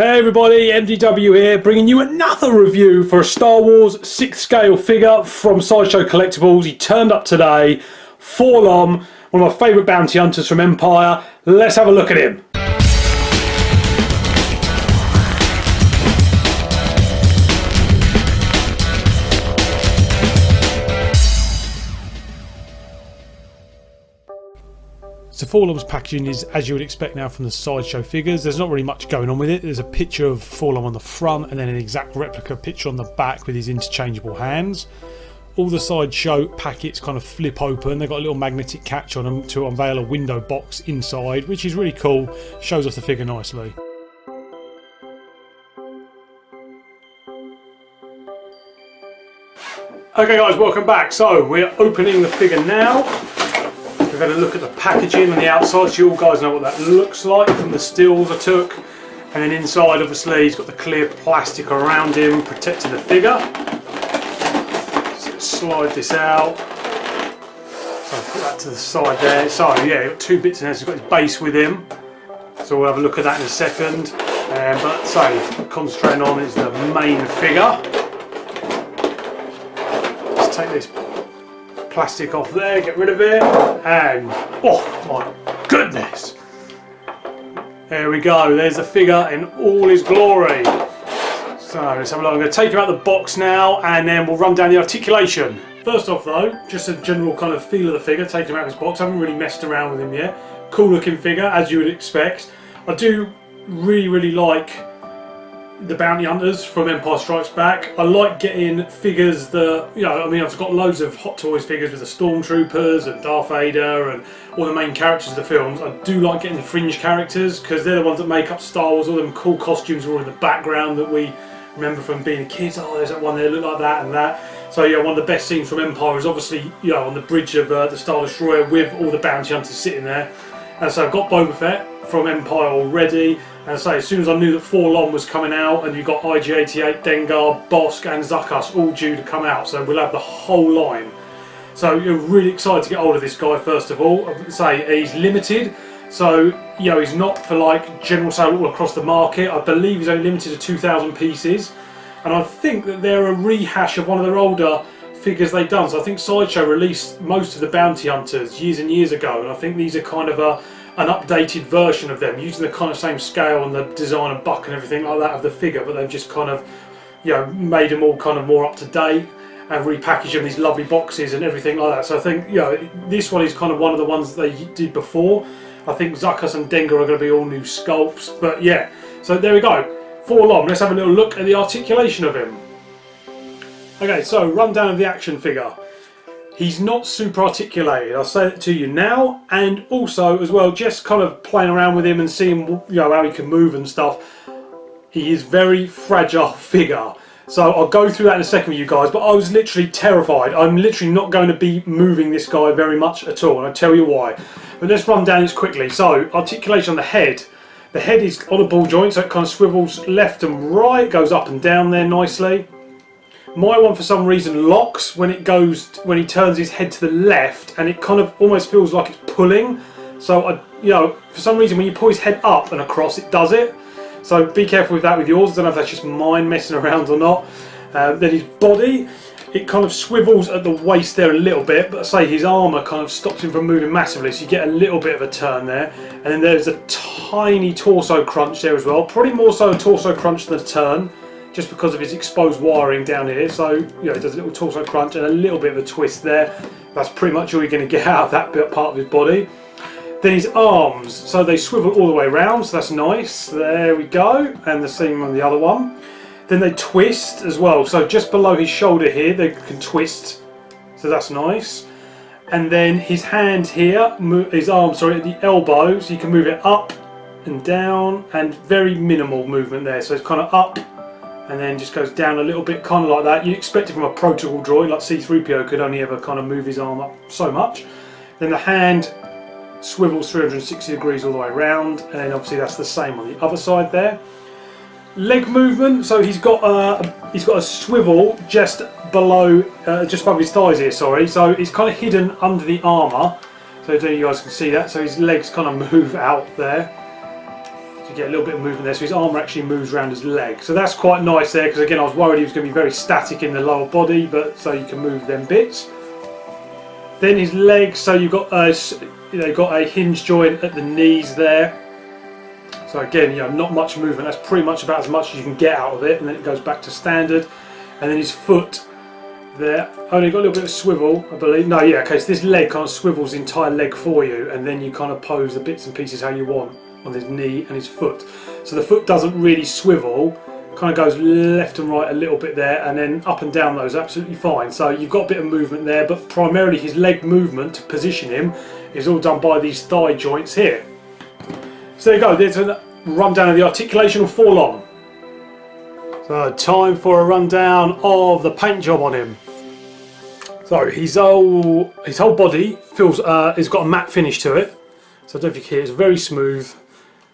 Hey everybody, MDW here, bringing you another review for a Star Wars 6th scale figure from Sideshow Collectables. He turned up today, 4-LOM, one of my favourite bounty hunters from Empire. Let's have a look at him. So 4-LOM's packaging is as you would expect now from the Sideshow figures. There's not really much going on with it. There's a picture of 4-LOM on the front and then an exact replica picture on the back with his interchangeable hands. All the Sideshow packets kind of flip open. They've got a little magnetic catch on them to unveil a window box inside, which is really cool. Shows off the figure nicely. Okay guys, welcome back. So we're opening the figure now. We've had a look at the packaging on the outside, so you all guys know what that looks like from the stills I took. And then inside, obviously, he's got the clear plastic around him, protecting the figure. So let's slide this out. So I'll put that to the side there. So yeah, got two bits in there, so he's got his base with him. So we'll have a look at that in a second. But so, concentrating on is the main figure. Let's take this plastic off there, get rid of it, and oh my goodness, there we go, there's the figure in all his glory. So let's have a look. I'm going to take him out of the box now and then we'll run down the articulation. First off though, just a general kind of feel of the figure, taking him out of his box. I haven't really messed around with him yet. Cool looking figure as you would expect. I do really like the bounty hunters from Empire Strikes Back. I like getting figures that, you know, I mean, I've got loads of Hot Toys figures with the Stormtroopers and Darth Vader and all the main characters of the films. I do like getting the fringe characters because they're the ones that make up Star Wars. All them cool costumes are all in the background that we remember from being kids. Oh, there's that one there, look like that and that. So yeah, one of the best scenes from Empire is obviously, you know, on the bridge of the Star Destroyer with all the bounty hunters sitting there. And so I've got Boba Fett from Empire already. And so as soon as I knew that 4-LOM was coming out, and you've got IG-88, Dengar, Bosk and Zuckuss all due to come out, so we'll have the whole line. So you're really excited to get hold of this guy first of all. I would say he's limited, so you know, he's not for like general sale all across the market. I believe he's only limited to 2,000 pieces, and I think that they're a rehash of one of their older figures they've done. So I think Sideshow released most of the bounty hunters years and years ago, and I think these are kind of an updated version of them, using the kind of same scale and the design and buck and everything like that of the figure, but they've just kind of, you know, made them all kind of more up to date and repackaged them in these lovely boxes and everything like that. So I think, you know, this one is kind of one of the ones they did before. I think Zuckuss and Dengar are going to be all new sculpts, but yeah. So there we go, 4-LOM. Let's have a little look at the articulation of him. Okay, so rundown of the action figure. He's not super articulated, I'll say it to you now, and also as well, just kind of playing around with him and seeing, you know, how he can move and stuff. He is very fragile figure, so I'll go through that in a second with you guys, but I was literally terrified. I'm literally not going to be moving this guy very much at all, and I'll tell you why. But let's run down this quickly. So articulation on the head. The head is on a ball joint, so it kind of swivels left and right, goes up and down there nicely. My one for some reason locks when he turns his head to the left, and it kind of almost feels like it's pulling. So you know, for some reason when you pull his head up and across, it does it. So be careful with that with yours. I don't know if that's just mine messing around or not. Then his body, it kind of swivels at the waist there a little bit, but I say his armour kind of stops him from moving massively, so you get a little bit of a turn there. And then there's a tiny torso crunch there as well, probably more so a torso crunch than a turn, just because of his exposed wiring down here. So, you know, it does a little torso crunch and a little bit of a twist there. That's pretty much all you're going to get out of that bit part of his body. Then his arms, so they swivel all the way around, so that's nice. There we go, and the same on the other one. Then they twist as well, so just below his shoulder here they can twist, so that's nice. And then his hand here, his arm, sorry, at the elbow, so you can move it up and down, and very minimal movement there, so it's kind of up and then just goes down a little bit, kind of like that. You'd expect it from a protocol droid, like C-3PO could only ever kind of move his arm up so much. Then the hand swivels 360 degrees all the way around, and obviously that's the same on the other side there. Leg movement, so he's got a swivel just below, just above his thighs here, sorry, so it's kind of hidden under the armour, so I don't know if you guys can see that, so his legs kind of move out there. you get a little bit of movement there, so his armour actually moves around his leg. So that's quite nice there, because again I was worried he was going to be very static in the lower body, but so you can move them bits. Then his legs, so you've got got a hinge joint at the knees there. So again, not much movement. That's pretty much about as much as you can get out of it, and then it goes back to standard. And then his foot there, only got a little bit of swivel, I believe. No, yeah, okay, so this leg kind of swivels the entire leg for you, and then you kind of pose the bits and pieces how you want on his knee and his foot. So the foot doesn't really swivel, kind of goes left and right a little bit there, and then up and down those, absolutely fine. So you've got a bit of movement there, but primarily his leg movement to position him is all done by these thigh joints here. So there you go, there's a rundown of the articulation of 4-LOM. So time for a rundown of the paint job on him. So his whole body feels it's got a matte finish to it. So I don't know if you can hear, it's very smooth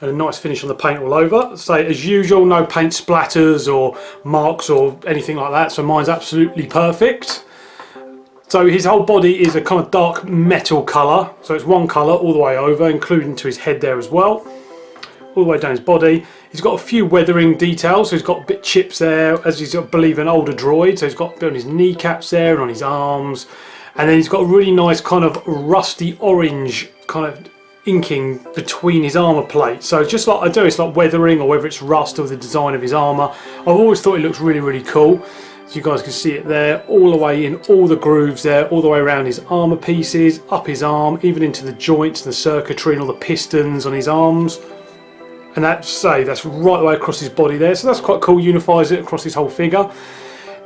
and a nice finish on the paint all over. So as usual, no paint splatters or marks or anything like that. So mine's absolutely perfect. So his whole body is a kind of dark metal colour. So it's one colour all the way over, including to his head there as well. All the way down his body. He's got a few weathering details, so he's got a bit chips there, as he's got, I believe, an older droid, so he's got a bit on his kneecaps there and on his arms, and then he's got a really nice kind of rusty orange kind of inking between his armour plates. So just like I do, it's like weathering, or whether it's rust or the design of his armour. I've always thought it looks really, really cool. So you guys can see it there, all the way in all the grooves there, all the way around his armour pieces, up his arm, even into the joints, the circuitry and all the pistons on his arms. And that's right the way across his body there, so that's quite cool, unifies it across his whole figure.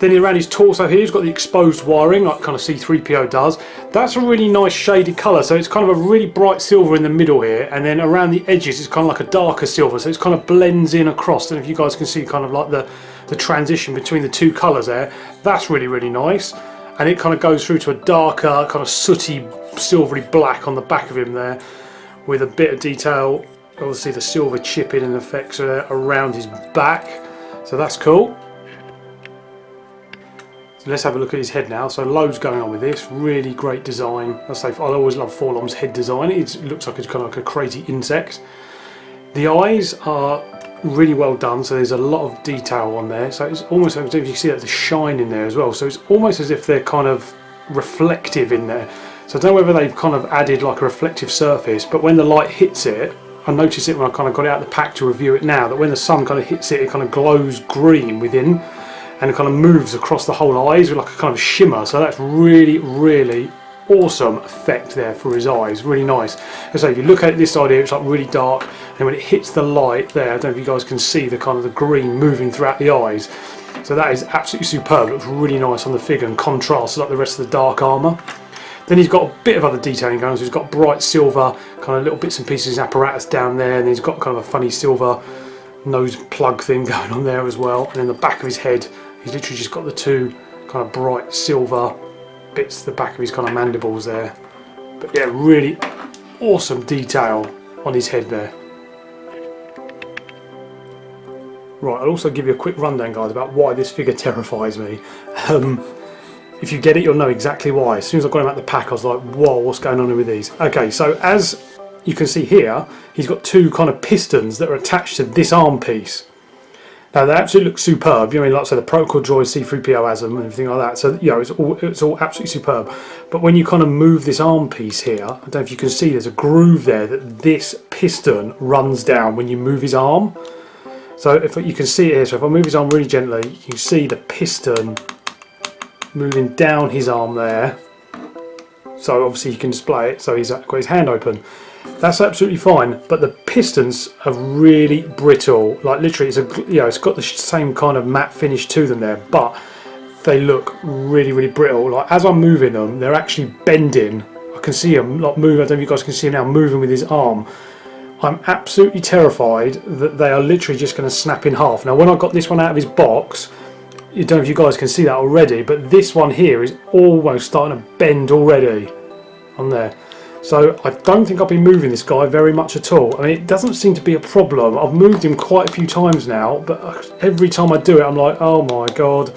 Then around his torso here, he's got the exposed wiring, like kind of C-3PO does. That's a really nice shaded colour, so it's kind of a really bright silver in the middle here, and then around the edges it's kind of like a darker silver, so it kind of blends in across. And if you guys can see kind of like the transition between the two colours there, that's really, really nice. And it kind of goes through to a darker, kind of sooty, silvery black on the back of him there, with a bit of detail. Obviously the silver chipping and effects are there around his back, so that's cool. So let's have a look at his head now. So loads going on with this, really great design. I always love 4-LOM's head design. It looks like it's kind of like a crazy insect. The eyes are really well done, so there's a lot of detail on there. So it's almost, I don't know if you see that, the shine in there as well. So it's almost as if they're kind of reflective in there. So I don't know whether they've kind of added like a reflective surface, but when the light hits it, I noticed it when I kind of got it out of the pack to review it now, that when the sun kind of hits it, it kind of glows green within, and it kind of moves across the whole eyes with like a kind of shimmer. So that's really, really awesome effect there for his eyes, really nice. And so if you look at it this side here, it's like really dark, and when it hits the light there, I don't know if you guys can see the kind of the green moving throughout the eyes. So that is absolutely superb. It looks really nice on the figure and contrasts like the rest of the dark armour. Then he's got a bit of other detailing going on, so he's got bright silver kind of little bits and pieces of apparatus down there, and he's got kind of a funny silver nose plug thing going on there as well. And in the back of his head, he's literally just got the two kind of bright silver bits at the back of his kind of mandibles there. But yeah, really awesome detail on his head there. Right, I'll also give you a quick rundown, guys, about why this figure terrifies me. If you get it, you'll know exactly why. As soon as I got him out the pack, I was like, whoa, what's going on with these? Okay, so as you can see here, he's got two kind of pistons that are attached to this arm piece. Now they absolutely look superb. You know, like I said, the protocol droid C-3PO has them and everything like that. So it's all absolutely superb. But when you kind of move this arm piece here, I don't know if you can see, there's a groove there that this piston runs down when you move his arm. So if you can see it here, so if I move his arm really gently, you can see the piston moving down his arm there. So obviously you can display it, so he's got his hand open. That's absolutely fine, but the pistons are really brittle. Like literally, it's got the same kind of matte finish to them there, but they look really, really brittle. Like as I'm moving them, they're actually bending. I can see them like moving. I don't know if you guys can see him now moving with his arm. I'm absolutely terrified that they are literally just going to snap in half. Now, when I got this one out of his box, I don't know if you guys can see that already, but this one here is almost starting to bend already on there. So I don't think I'll be moving this guy very much at all. I mean, it doesn't seem to be a problem. I've moved him quite a few times now, but every time I do it, I'm like, oh my god.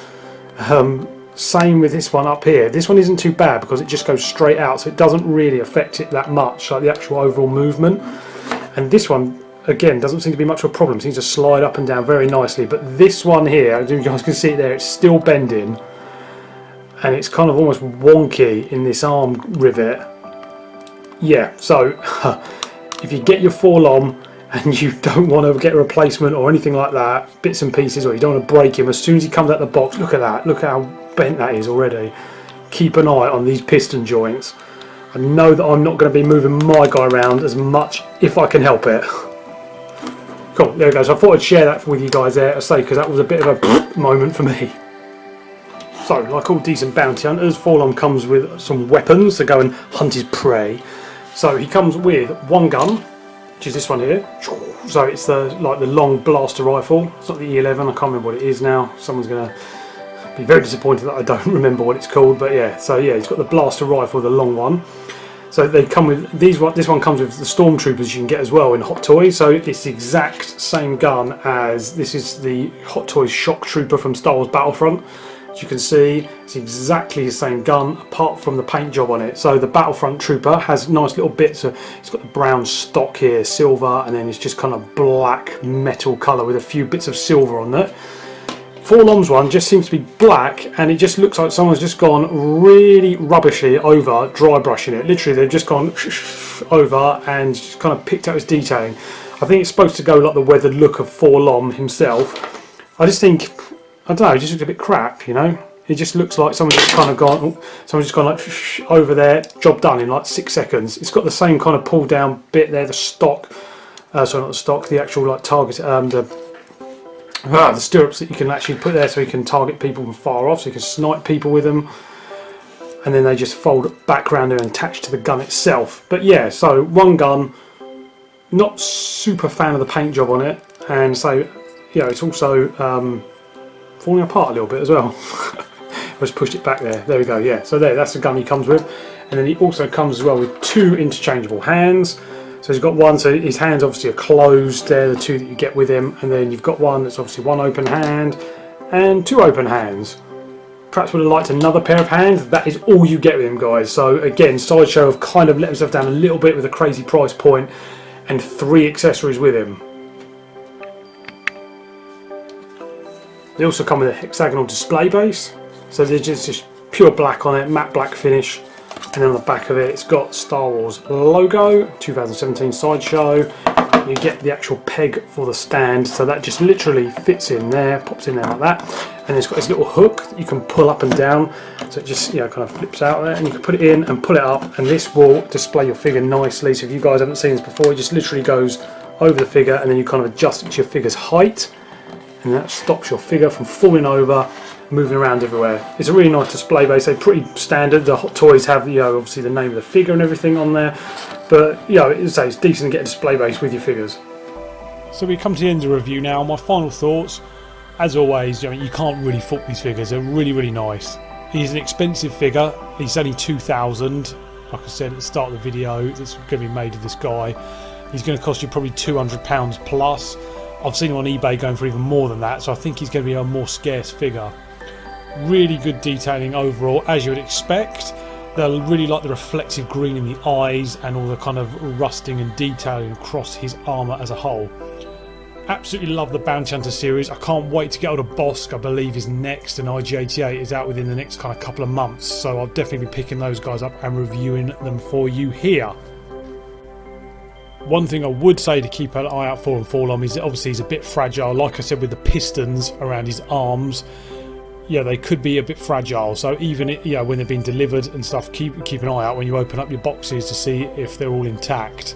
Same with this one up here. This one isn't too bad because it just goes straight out, so it doesn't really affect it that much, like the actual overall movement. And this one, again, doesn't seem to be much of a problem. Seems to slide up and down very nicely. But this one here, you guys can see it there, it's still bending. And it's kind of almost wonky in this arm rivet. Yeah, so if you get your 4-LOM and you don't want to get a replacement or anything like that, bits and pieces, or you don't want to break him, as soon as he comes out the box, look at that, look how bent that is already. Keep an eye on these piston joints. I know that I'm not going to be moving my guy around as much if I can help it. Cool, there we go. So I thought I'd share that with you guys there, I say, because that was a bit of a moment for me. So, like all decent bounty hunters, 4-LOM comes with some weapons to go and hunt his prey. So he comes with one gun, which is this one here. So it's the long blaster rifle. It's not the E11, I can't remember what it is now. Someone's going to be very disappointed that I don't remember what it's called. But yeah, so yeah, he's got the blaster rifle, the long one. So they come with these. This one comes with the stormtroopers you can get as well in Hot Toys. So it's the exact same gun as this is the Hot Toys Shock Trooper from Star Wars Battlefront. As you can see, it's exactly the same gun apart from the paint job on it. So the Battlefront Trooper has nice little bits of, it's got the brown stock here, silver, and then it's just kind of black metal colour with a few bits of silver on it. 4-LOM's one just seems to be black, and it just looks like someone's just gone really rubbishly over dry brushing it. Literally, they've just gone over and just kind of picked out his detailing. I think it's supposed to go like the weathered look of 4-LOM himself. I just think, I don't know, it just looks a bit crap, you know. It just looks like someone's just kind of gone, someone's just gone like over there, job done in like 6 seconds. It's got the same kind of pull down bit there, the stock, sorry, not the stock, the actual like target, the stirrups that you can actually put there so you can target people from far off, so you can snipe people with them. And then they just fold back around there and attach to the gun itself. But yeah, so one gun, not super fan of the paint job on it, and so you know, it's also falling apart a little bit as well. I just pushed it back there. There we go. Yeah. So there, that's the gun he comes with, and then he also comes as well with 2 interchangeable hands. So he's got one. So his hands obviously are closed. They're the 2 that you get with him, and then you've got one that's obviously 1 open hand and 2 open hands. Perhaps would have liked another pair of hands. That is all you get with him, guys. So again, Sideshow have kind of let themselves down a little bit with a crazy price point and 3 accessories with him. They also come with a hexagonal display base, so they're just pure black on it, matte black finish, and then on the back of it it's got Star Wars logo, 2017 Sideshow. You get the actual peg for the stand, so that just literally fits in there, pops in there like that, and it's got this little hook that you can pull up and down, so it just, you know, kind of flips out there, and you can put it in and pull it up, and this will display your figure nicely. So if you guys haven't seen this before, it just literally goes over the figure, and then you kind of adjust it to your figure's height, and that stops your figure from falling over, moving around everywhere. It's a really nice display base. They're pretty standard. The Hot Toys have, you know, obviously the name of the figure and everything on there, but you know, it's decent to get a display base with your figures. So we come to the end of the review now. My final thoughts, as always, you know, you can't really fault these figures. They're really nice. He's an expensive figure. He's only 2,000. Like I said at the start of the video, that's going to be made of this guy. He's going to cost you probably £200 plus. I've seen him on eBay going for even more than that, so I think he's going to be a more scarce figure. Really good detailing overall, as you would expect. They'll really like the reflective green in the eyes and all the kind of rusting and detailing across his armour as a whole. Absolutely love the Bounty Hunter series. I can't wait to get hold of Bosk, I believe is next, and IG-88 is out within the next kind of couple of months, so I'll definitely be picking those guys up and reviewing them for you here. One thing I would say to keep an eye out for in 4-LOM is that obviously he's a bit fragile. Like I said, with the pistons around his arms, yeah, they could be a bit fragile. So even when they're being delivered and stuff, keep an eye out when you open up your boxes to see if they're all intact.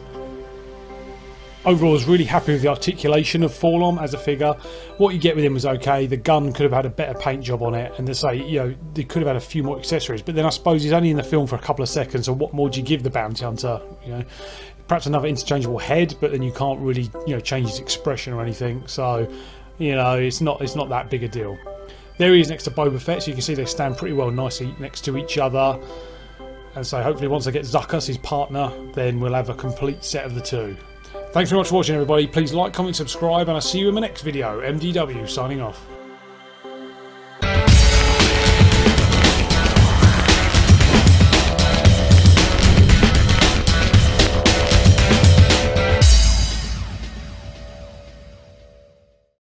Overall, I was really happy with the articulation of 4-LOM as a figure. What you get with him was okay. The gun could have had a better paint job on it, and they could have had a few more accessories. But then I suppose he's only in the film for a couple of seconds, so what more do you give the Bounty Hunter? You know, perhaps another interchangeable head, but then you can't really, change his expression or anything. So, it's not that big a deal. There he is next to Boba Fett, so you can see they stand pretty well nicely next to each other. And so hopefully once I get Zuckus, his partner, then we'll have a complete set of the 2. Thanks very much for watching, everybody. Please like, comment, subscribe, and I'll see you in my next video. MDW signing off.